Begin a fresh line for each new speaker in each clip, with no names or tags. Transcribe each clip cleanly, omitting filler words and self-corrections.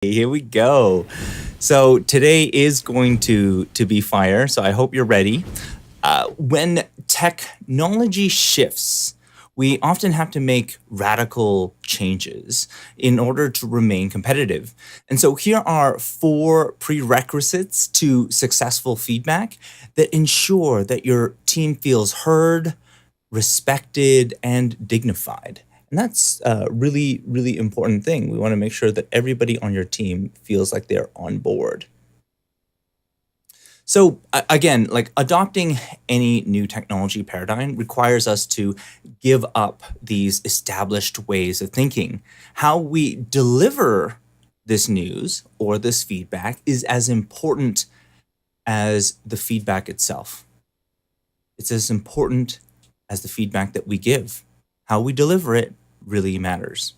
Here we go. So today is going to be fire. So I hope you're ready. When technology shifts, we often have to make radical changes in order to remain competitive. And so here are four prerequisites to successful feedback that ensure that your team feels heard, respected, and dignified. And that's a really, really important thing. We want to make sure that everybody on your team feels like they're on board. So again, like adopting any new technology paradigm requires us to give up these established ways of thinking. How we deliver this news or this feedback is as important as the feedback itself. It's as important as the feedback that we give. How we deliver it really matters.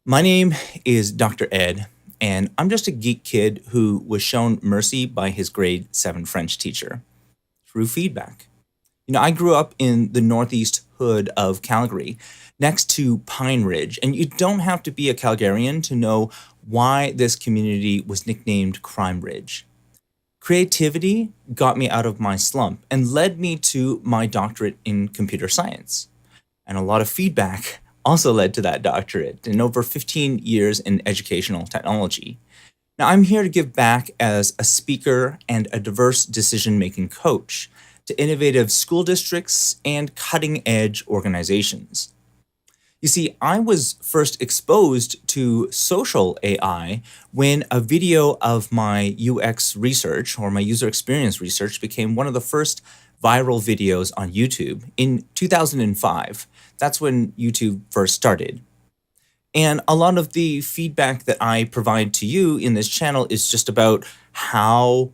My name is Dr. Ed, and I'm just a geek kid who was shown mercy by his grade 7 French teacher through feedback. I grew up in the northeast hood of Calgary, next to Pine Ridge, and you don't have to be a Calgarian to know why this community was nicknamed Crime Ridge. Creativity got me out of my slump and led me to my doctorate in computer science. And a lot of feedback also led to that doctorate and over 15 years in educational technology. Now, I'm here to give back as a speaker and a diverse decision making coach to innovative school districts and cutting edge organizations. You see, I was first exposed to social AI when a video of my UX research or my user experience research became one of the first viral videos on YouTube in 2005. That's when YouTube first started. And a lot of the feedback that I provide to you in this channel is just about how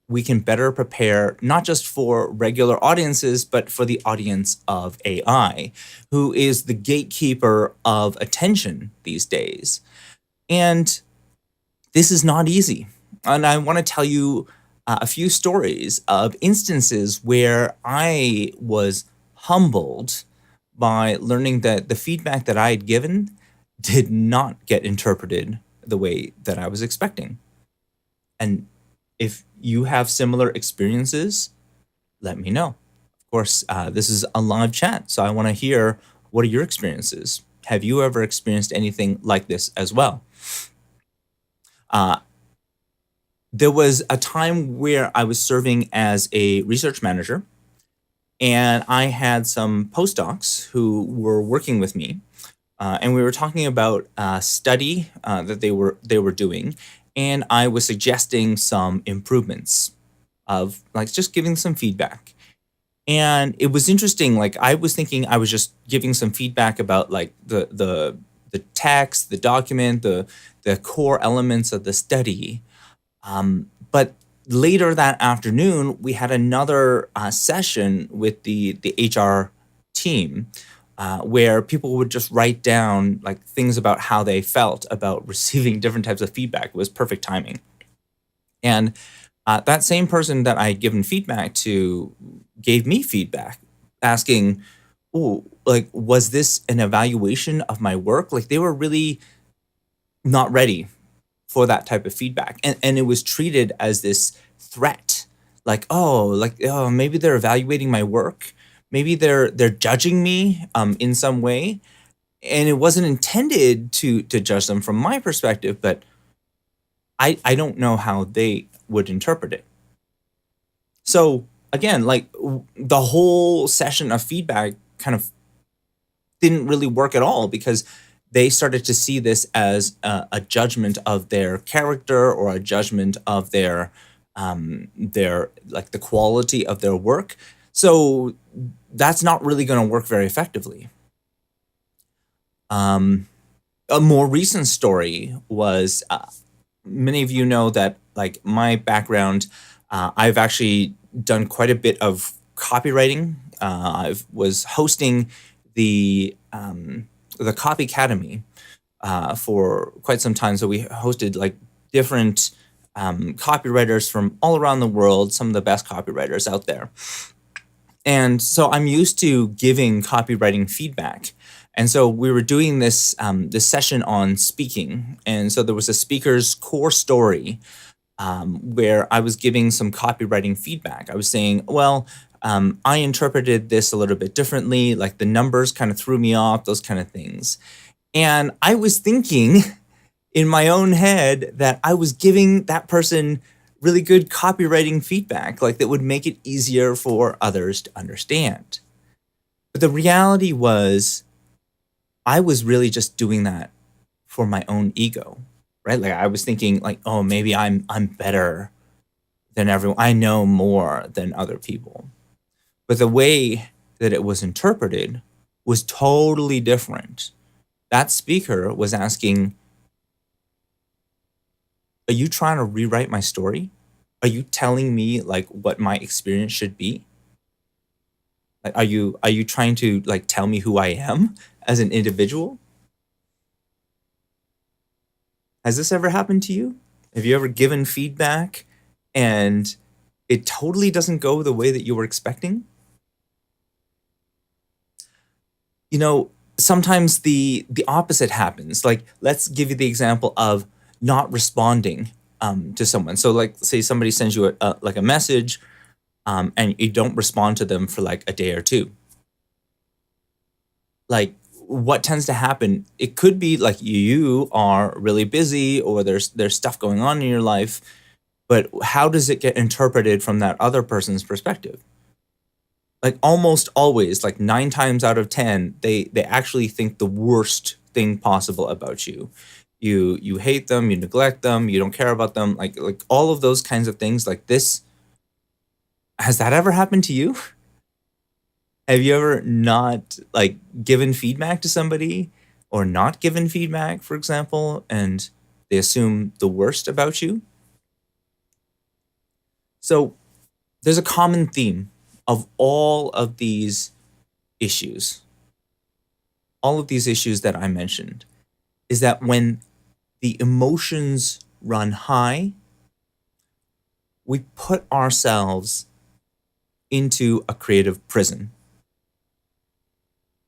we can better prepare not just for regular audiences, but for the audience of AI, who is the gatekeeper of attention these days. And this is not easy. And I want to tell you a few stories of instances where I was humbled by learning that the feedback that I had given did not get interpreted the way that I was expecting. And if you have similar experiences, let me know. Of course, this is a live chat, so I want to hear what are your experiences? Have you ever experienced anything like this as well? There was a time where I was serving as a research manager, and I had some postdocs who were working with me, and we were talking about a study that they were doing, and I was suggesting some improvements of like just giving some feedback. And it was interesting. Like I was thinking I was just giving some feedback about like the text, the document, the core elements of the study. But later that afternoon, we had another session with the HR team where people would just write down like things about how they felt about receiving different types of feedback. It was perfect timing. And that same person that I had given feedback to gave me feedback asking, oh, like, was this an evaluation of my work? Like they were really not ready for that type of feedback. And it was treated as this threat. Like, oh, maybe they're evaluating my work. Maybe they're judging me in some way. And it wasn't intended to judge them from my perspective, but I don't know how they would interpret it. So again, like the whole session of feedback kind of didn't really work at all because they started to see this as a judgment of their character or a judgment of their like the quality of their work. So that's not really going to work very effectively. A more recent story was many of you know that like my background, I've actually done quite a bit of copywriting. I was hosting the Copy Academy for quite some time. So we hosted like different copywriters from all around the world, some of the best copywriters out there. And so I'm used to giving copywriting feedback. And so we were doing this session on speaking, and so there was a speaker's core story where I was giving some copywriting feedback. I was saying, well, I interpreted this a little bit differently, like the numbers kind of threw me off, those kind of things. And I was thinking in my own head that I was giving that person really good copywriting feedback, like that would make it easier for others to understand. But the reality was, I was really just doing that for my own ego, right? Like I was thinking like, oh, maybe I'm better than everyone. I know more than other people. But the way that it was interpreted was totally different. That speaker was asking, are you trying to rewrite my story? Are you telling me like what my experience should be? Like, are you trying to like tell me who I am as an individual? Has this ever happened to you? Have you ever given feedback and it totally doesn't go the way that you were expecting? You know, sometimes the opposite happens. Like, let's give you the example of not responding to someone. So, like, say somebody sends you like a message, and you don't respond to them for like a day or two. Like, what tends to happen? It could be like you are really busy, or there's stuff going on in your life. But how does it get interpreted from that other person's perspective? Like almost always, like 9 times out of 10, they actually think the worst thing possible about you. You hate them, you neglect them, you don't care about them, like all of those kinds of things. Like this, has that ever happened to you? Have you ever not like given feedback to somebody or not given feedback, for example, and they assume the worst about you? So there's a common theme of issues, all of these issues that I mentioned, is that when the emotions run high, we put ourselves into a creative prison.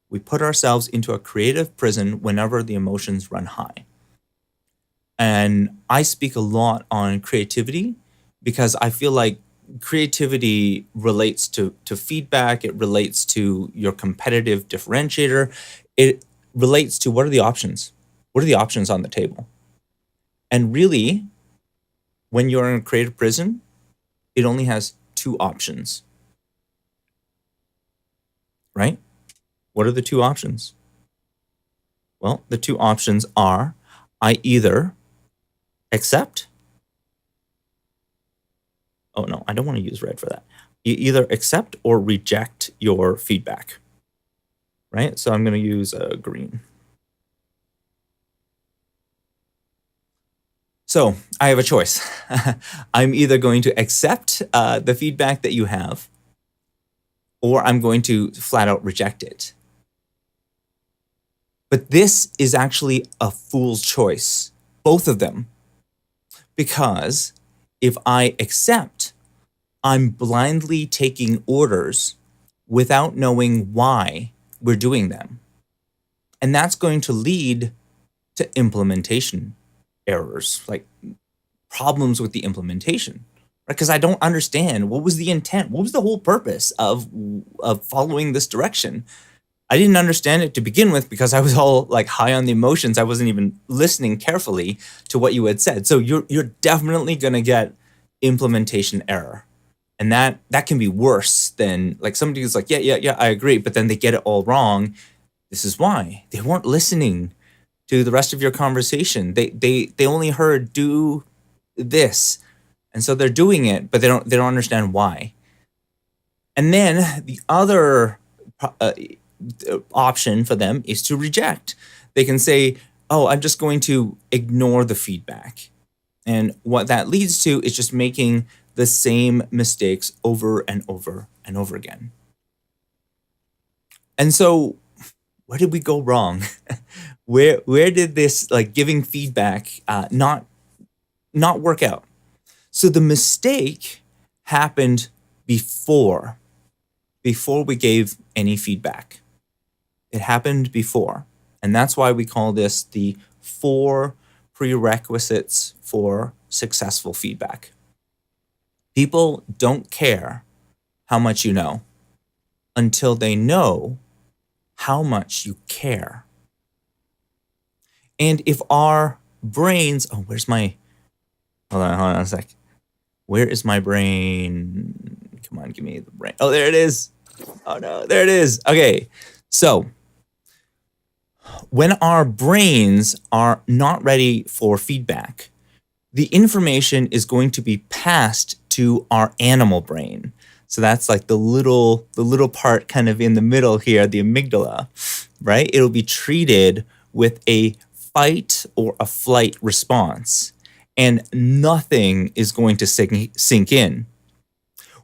We put ourselves into a creative prison whenever the emotions run high. And I speak a lot on creativity because I feel like creativity relates to feedback, it relates to your competitive differentiator, it relates to what are the options? What are the options on the table? And really, when you're in a creative prison, it only has two options, right? What are the two options? Well, the two options are I either accept. Oh, no, I don't want to use red for that. You either accept or reject your feedback, right? So I'm going to use green. So I have a choice. I'm either going to accept the feedback that you have, or I'm going to flat out reject it. But this is actually a fool's choice, both of them, because if I accept, I'm blindly taking orders without knowing why we're doing them. And that's going to lead to implementation errors, like problems with the implementation, right? Because I don't understand what was the intent, what was the whole purpose of following this direction. I didn't understand it to begin with because I was all like high on the emotions. I wasn't even listening carefully to what you had said. So you're definitely going to get implementation error. And that can be worse than like somebody who's like, yeah, I agree, but then they get it all wrong. This is why they weren't listening to the rest of your conversation. They only heard do this, and so they're doing it, but they don't understand why. And then the other option for them is to reject. They can say, "Oh, I'm just going to ignore the feedback," and what that leads to is just making the same mistakes over and over and over again. And so, where did we go wrong? where did this like giving feedback not work out? So the mistake happened before we gave any feedback. It happened before. And that's why we call this the 4 prerequisites for successful feedback. People don't care how much you know until they know how much you care. And if our brains, hold on a sec. Where is my brain? Come on, give me the brain. Oh, there it is. Oh no, there it is. Okay, so when our brains are not ready for feedback, the information is going to be passed to our animal brain. So that's like the little part kind of in the middle here, the amygdala, right? It'll be treated with a fight or a flight response, and nothing is going to sink in.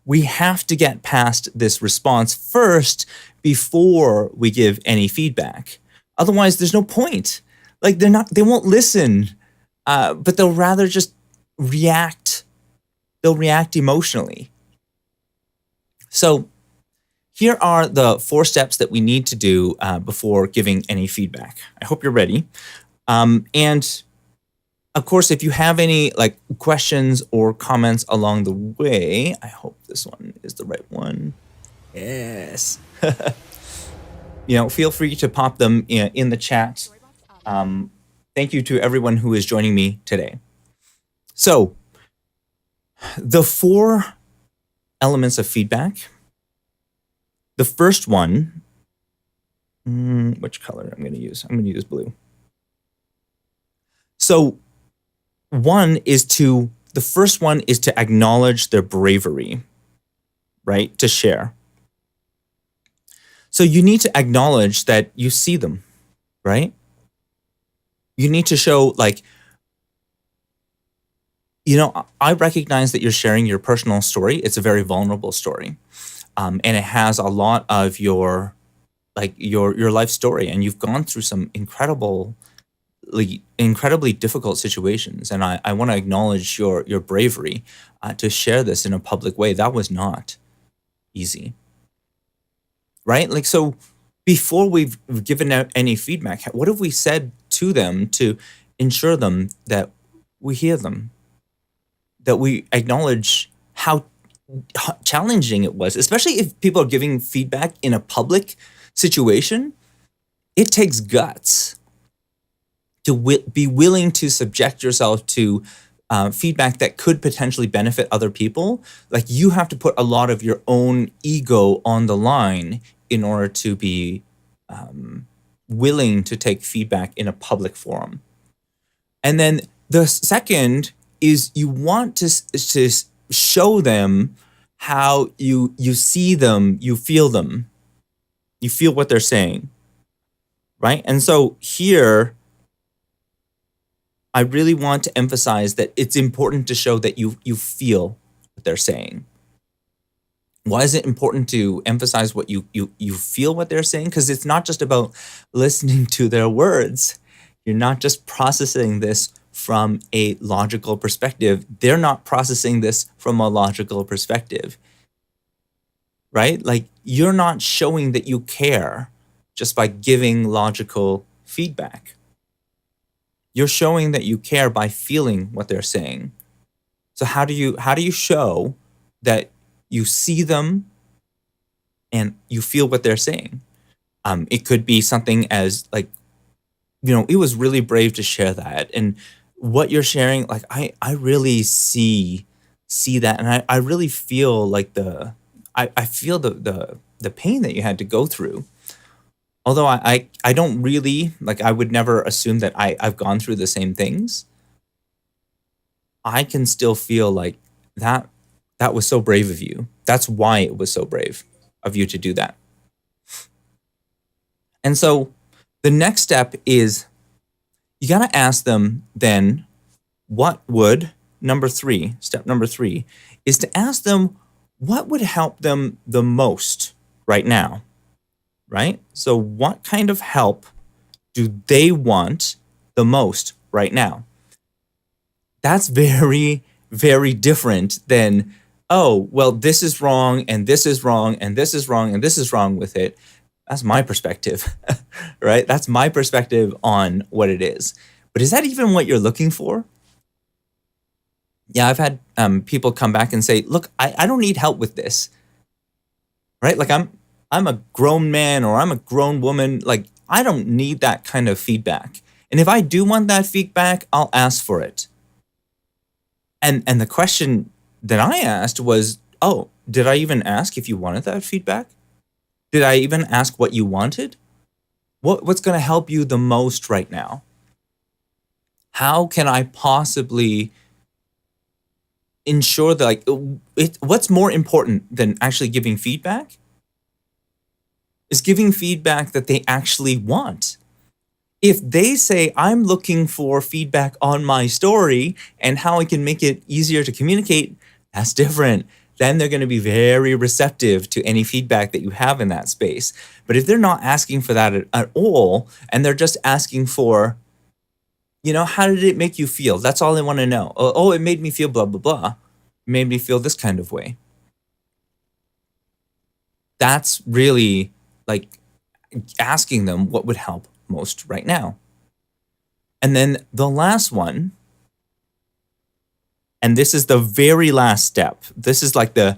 We have to get past this response first before we give any feedback. Otherwise, there's no point. Like they won't listen, but they'll rather just react. They'll react emotionally. So here are the 4 steps that we need to do before giving any feedback. I hope you're ready. And of course, if you have any like questions or comments along the way, I hope this one is the right one. Yes. Feel free to pop them in the chat. Thank you to everyone who is joining me today. So the 4 elements of feedback. The first one, which color I'm going to use? I'm going to use blue. So the first one is to acknowledge their bravery, right? To share. So you need to acknowledge that you see them, right? You need to show I recognize that you're sharing your personal story. It's a very vulnerable story. And it has a lot of your life story, and you've gone through some incredibly difficult situations. And I want to acknowledge your bravery to share this in a public way. That was not easy, right? So before we've given out any feedback, what have we said to them to ensure them that we hear them, that we acknowledge how challenging it was, especially if people are giving feedback in a public situation? It takes guts to be willing to subject yourself to feedback that could potentially benefit other people. Like, you have to put a lot of your own ego on the line in order to be willing to take feedback in a public forum. And then the second is you want to show them how you see them, you feel them, you feel what they're saying, right? And so here, I really want to emphasize that it's important to show that you feel what they're saying. Why is it important to emphasize what you feel what they're saying? Because it's not just about listening to their words. You're not just processing this from a logical perspective. They're not processing this from a logical perspective, right? Like, you're not showing that you care just by giving logical feedback. You're showing that you care by feeling what they're saying. So how do you show that you see them and you feel what they're saying? It could be something as it was really brave to share that, and what you're sharing, I really see that, and I really feel I feel the pain that you had to go through. Although I don't really, I would never assume that I've gone through the same things. I can still feel that was so brave of you. That's why it was so brave of you to do that. And so the next step is you got to ask them then, step number 3 is to ask them what would help them the most right now, right? So what kind of help do they want the most right now? That's very, very different than, oh, well, this is wrong, and this is wrong, and this is wrong, and this is wrong with it. That's my perspective, right? That's my perspective on what it is. But is that even what you're looking for? Yeah, I've had people come back and say, "Look, I don't need help with this, right? Like I'm a grown man or I'm a grown woman. Like I don't need that kind of feedback. And if I do want that feedback, I'll ask for it." And the question that I asked was, "Oh, did I even ask if you wanted that feedback? Did I even ask what you wanted? What's going to help you the most right now? How can I possibly ensure that what's more important than actually giving feedback is giving feedback that they actually want. If they say, I'm looking for feedback on my story and how I can make it easier to communicate, that's different. Then they're going to be very receptive to any feedback that you have in that space. But if they're not asking for that at all, and they're just asking for, how did it make you feel? That's all they want to know. Oh, it made me feel blah, blah, blah. It made me feel this kind of way. That's really like asking them what would help most right now. And then the last one, and this is the very last step. This is like the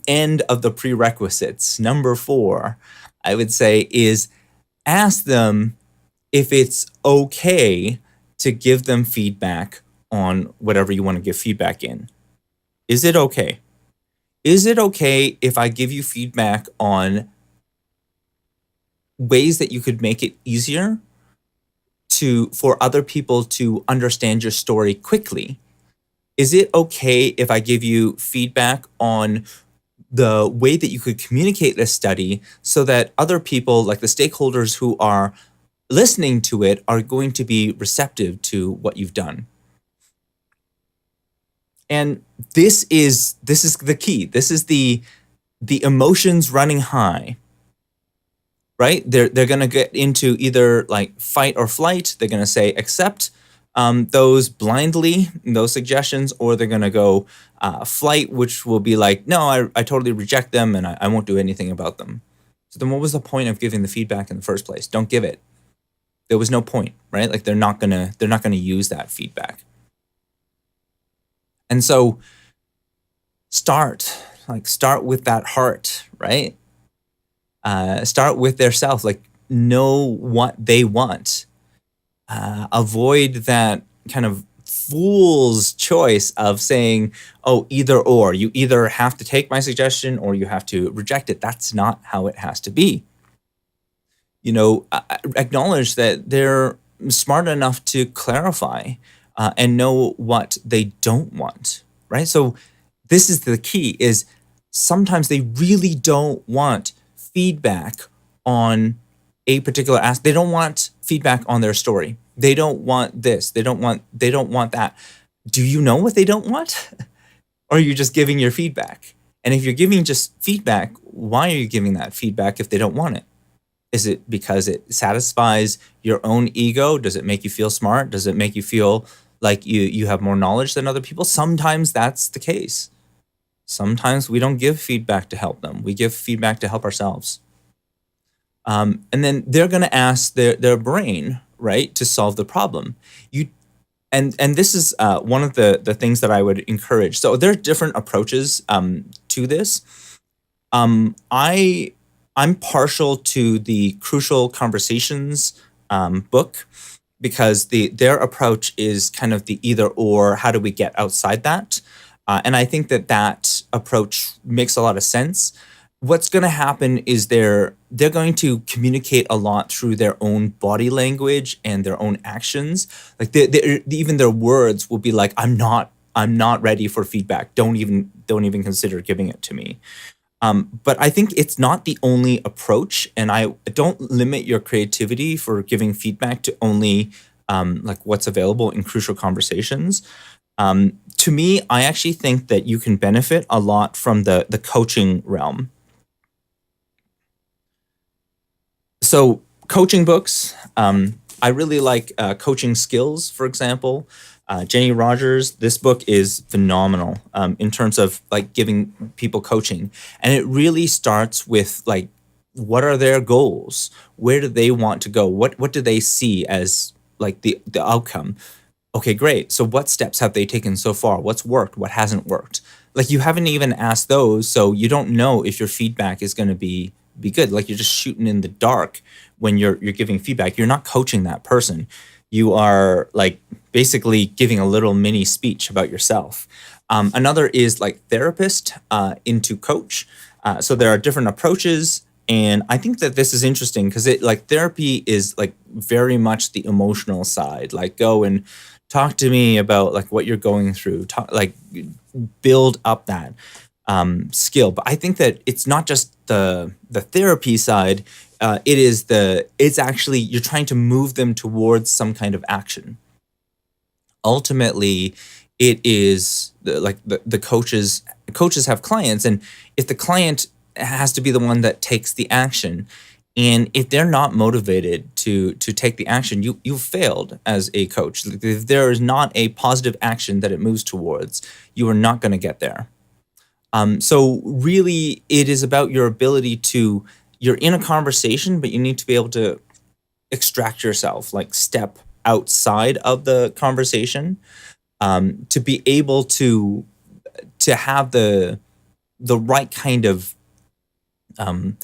end of the prerequisites. Number 4, I would say, is ask them if it's okay to give them feedback on whatever you want to give feedback in. Is it okay? Is it okay if I give you feedback on ways that you could make it easier for other people to understand your story quickly? Is it okay if I give you feedback on the way that you could communicate this study so that other people, like the stakeholders who are listening to it, are going to be receptive to what you've done? And this is the key. This is the emotions running high, right? They're going to get into either like fight or flight. They're going to say accept those blindly, those suggestions, or they're going to go flight, which will be like, no, I totally reject them and I won't do anything about them. So then what was the point of giving the feedback in the first place? Don't give it. There was no point, right? Like they're not gonna use that feedback. And so start with that heart, right? Start with their self, like know what they want. Avoid that kind of fool's choice of saying, oh, either or. You either have to take my suggestion or you have to reject it. That's not how it has to be. Acknowledge that they're smart enough to clarify and know what they don't want, right? So this is the key, is sometimes they really don't want feedback on a particular aspect. They don't want feedback on their story. They don't want this. They don't want that. Do you know what they don't want? Or are you just giving your feedback? And if you're giving just feedback, why are you giving that feedback if they don't want it? Is it because it satisfies your own ego? Does it make you feel smart? Does it make you feel like you have more knowledge than other people? Sometimes that's the case. Sometimes we don't give feedback to help them. We give feedback to help ourselves. And then they're going to ask their brain, right, to solve the problem. And this is one of the things that I would encourage. So there are different approaches to this. I'm partial to the Crucial Conversations book, because their approach is kind of the either or. How do we get outside that? And I think that approach makes a lot of sense. What's going to happen is they're going to communicate a lot through their own body language and their own actions. Like even their words will be like, I'm not ready for feedback. Don't even consider giving it to me. But I think it's not the only approach, and I don't limit your creativity for giving feedback to only like what's available in Crucial Conversations. To me, I actually think that you can benefit a lot from the coaching realm. So coaching books, I really like Coaching Skills, for example. Jenny Rogers, this book is phenomenal in terms of like giving people coaching. And it really starts with like what are their goals? Where do they want to go? What do they see as like the outcome? Okay, great. So what steps have they taken so far? What's worked? What hasn't worked? Like you haven't even asked those, so you don't know if your feedback is going to be good. Like you're just shooting in the dark when you're giving feedback. You're not coaching that person. You are like basically giving a little mini speech about yourself. Another is like therapist into coach. So there are different approaches, and I think that this is interesting because it like therapy is like very much the emotional side. Like go and talk to me about like what you're going through. Talk like build up that skill. But I think that it's not just the therapy side. It's actually you're trying to move them towards some kind of action. Ultimately, it is the coaches have clients, and if the client has to be the one that takes the action, and if they're not motivated to take the action, you've failed as a coach. Like, if there is not a positive action that it moves towards, you are not going to get there. So really, it is about your ability to. You're in a conversation, but you need to be able to extract yourself, like step outside of the conversation, to be able to have the right kind of um,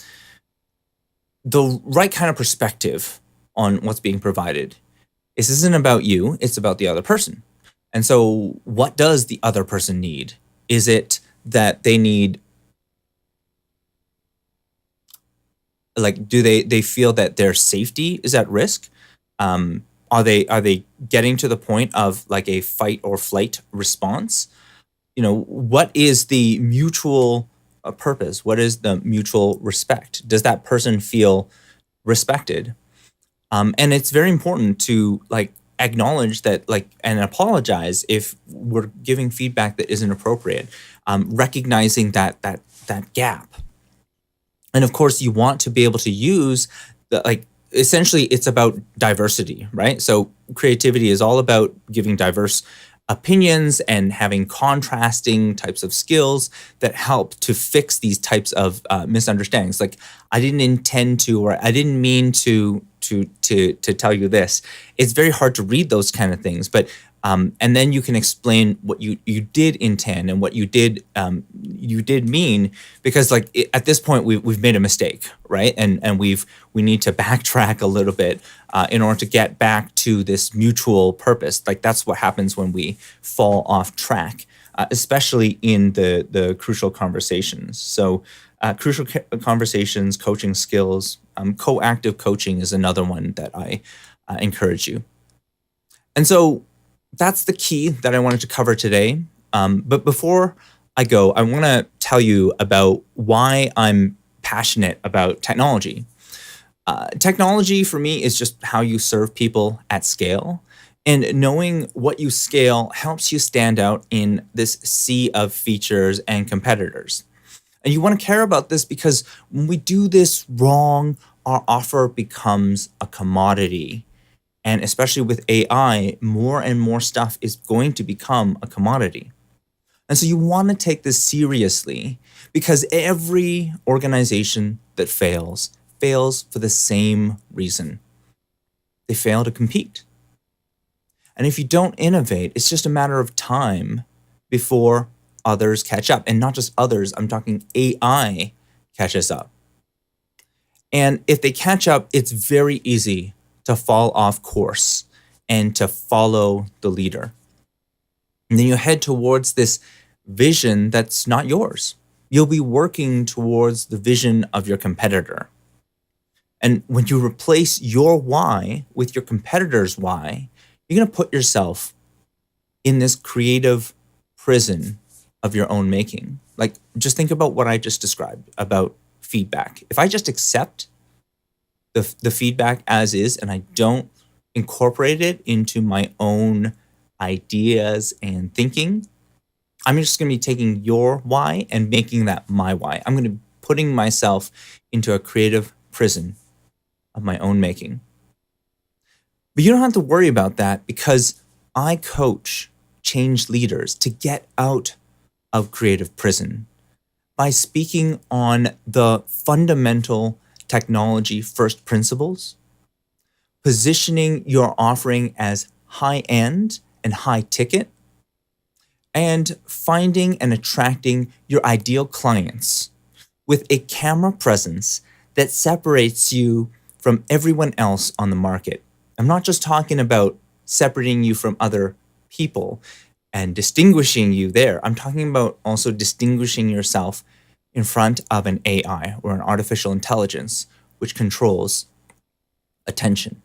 the right kind of perspective on what's being provided. This isn't about you; it's about the other person. And so, what does the other person need? Is it that they need like do they feel that their safety is at risk? Are they getting to the point of like a fight or flight response? What is the mutual purpose? What is the mutual respect? Does that person feel respected? And it's very important to like acknowledge that like and apologize if we're giving feedback that isn't appropriate. Recognizing that gap. And of course, you want to be able to use the like essentially it's about diversity, right? So creativity is all about giving diverse opinions and having contrasting types of skills that help to fix these types of misunderstandings. Like I didn't intend to, or I didn't mean to tell you this. It's very hard to read those kind of things, but and then you can explain what you did intend and what you did mean, because like at this point we've made a mistake, right? And we need to backtrack a little bit in order to get back to this mutual purpose. Like that's what happens when we fall off track, especially in the crucial conversations. So crucial conversations, coaching skills, coactive coaching is another one that I encourage you. And so that's the key that I wanted to cover today. But before I go, I want to tell you about why I'm passionate about technology. Technology for me is just how you serve people at scale. And knowing what you scale helps you stand out in this sea of features and competitors. And you want to care about this because when we do this wrong, our offer becomes a commodity. And especially with AI, more and more stuff is going to become a commodity. And so you want to take this seriously because every organization that fails for the same reason. They fail to compete. And if you don't innovate, it's just a matter of time before others catch up. And not just others, I'm talking AI catches up. And if they catch up, it's very easy to fall off course and to follow the leader. And then you head towards this vision that's not yours. You'll be working towards the vision of your competitor. And when you replace your why with your competitor's why, you're going to put yourself in this creative prison of your own making. Like, just think about what I just described about feedback. If I just accept the feedback as is and I don't incorporate it into my own ideas and thinking, I'm just going to be taking your why and making that my why. I'm going to be putting myself into a creative prison of my own making. But you don't have to worry about that because I coach change leaders to get out of creative prison by speaking on the fundamental technology first principles, positioning your offering as high end and high ticket, and finding and attracting your ideal clients with a camera presence that separates you from everyone else on the market. I'm not just talking about separating you from other people and distinguishing you there. I'm talking about also distinguishing yourself in front of an AI or an artificial intelligence, which controls attention.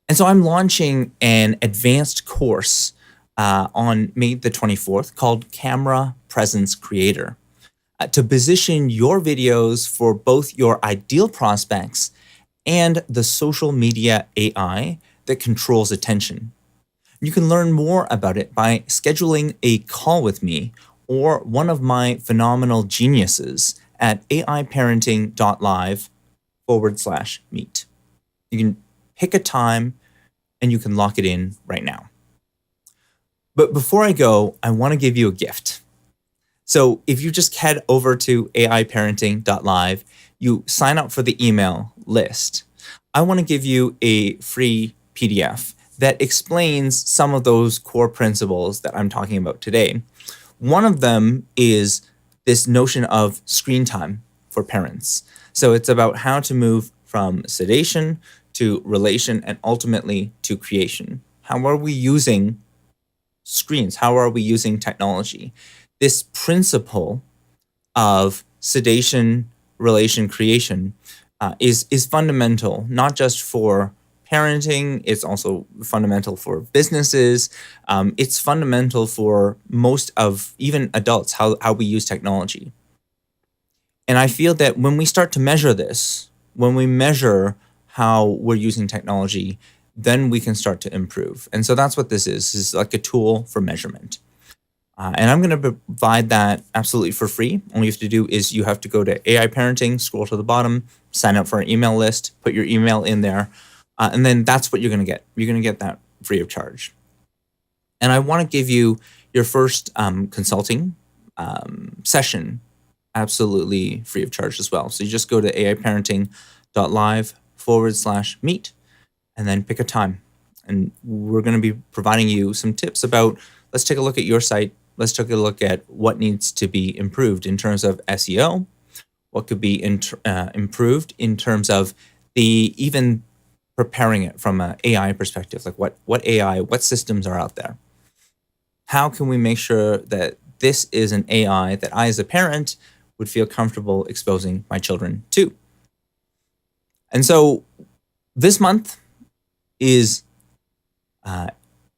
And so I'm launching an advanced course on May the 24th called Camera Presence Creator to position your videos for both your ideal prospects and the social media AI that controls attention. You can learn more about it by scheduling a call with me or one of my phenomenal geniuses at aiparenting.live/meet. You can pick a time and you can lock it in right now. But before I go, I want to give you a gift. So if you just head over to aiparenting.live, you sign up for the email list. I want to give you a free PDF that explains some of those core principles that I'm talking about today. One of them is this notion of screen time for parents. So it's about how to move from sedation to relation and ultimately to creation. How are we using screens? How are we using technology? This principle of sedation, relation, creation is fundamental, not just for parenting, it's also fundamental for businesses. It's fundamental for most of even adults, how we use technology. And I feel that when we start to measure this, when we measure how we're using technology, then we can start to improve. And so that's what this is like a tool for measurement. And I'm going to provide that absolutely for free. All you have to do is you have to go to AI Parenting, scroll to the bottom, sign up for an email list, put your email in there, and then that's what you're going to get. You're going to get that free of charge. And I want to give you your first consulting session absolutely free of charge as well. So you just go to aiparenting.live/meet and then pick a time. And we're going to be providing you some tips about, let's take a look at your site. Let's take a look at what needs to be improved in terms of SEO, what could be improved in terms of even preparing it from an AI perspective, like what AI, what systems are out there. How can we make sure that this is an AI that I as a parent would feel comfortable exposing my children to? And so this month is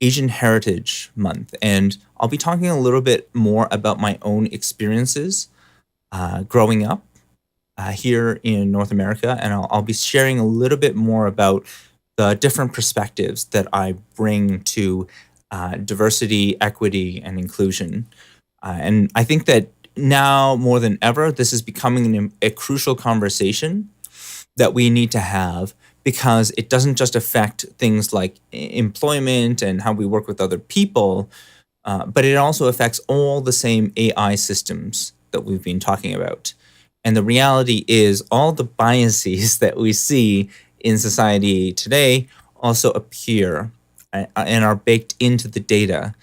Asian Heritage Month, and I'll be talking a little bit more about my own experiences growing up here in North America, and I'll be sharing a little bit more about the different perspectives that I bring to diversity, equity, and inclusion. And I think that now more than ever, this is becoming a crucial conversation that we need to have, because it doesn't just affect things like employment and how we work with other people, but it also affects all the same AI systems that we've been talking about. And the reality is all the biases that we see in society today also appear and are baked into the data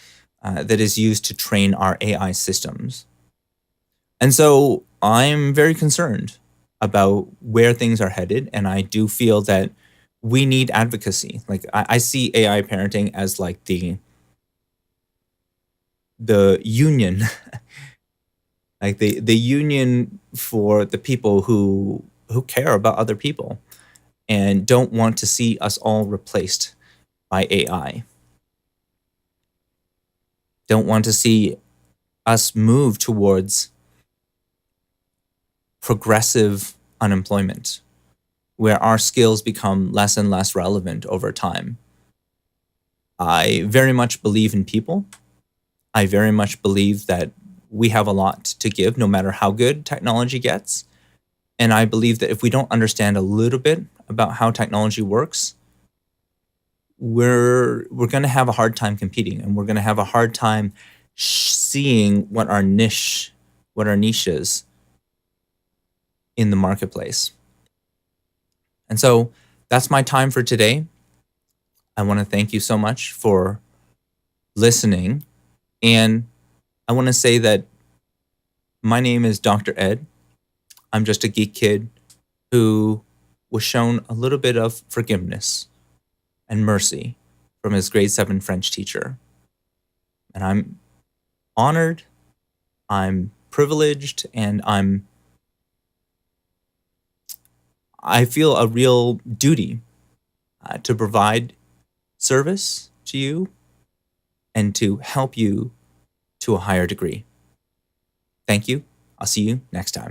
that is used to train our AI systems. And so I'm very concerned about where things are headed, and I do feel that we need advocacy. Like I see AI parenting as like the union, like the union for the people who care about other people and don't want to see us all replaced by AI. Don't want to see us move towards progressive unemployment, where our skills become less and less relevant over time. I very much believe in people. I very much believe that we have a lot to give, no matter how good technology gets. And I believe that if we don't understand a little bit about how technology works, we're going to have a hard time competing, and we're going to have a hard time seeing what our niche is in the marketplace. And so that's my time for today. I want to thank you so much for listening. And I want to say that my name is Dr. Ed. I'm just a geek kid who was shown a little bit of forgiveness and mercy from his grade 7 French teacher. And I'm honored, I'm privileged, and I feel a real duty to provide service to you and to help you to a higher degree. Thank you. I'll see you next time.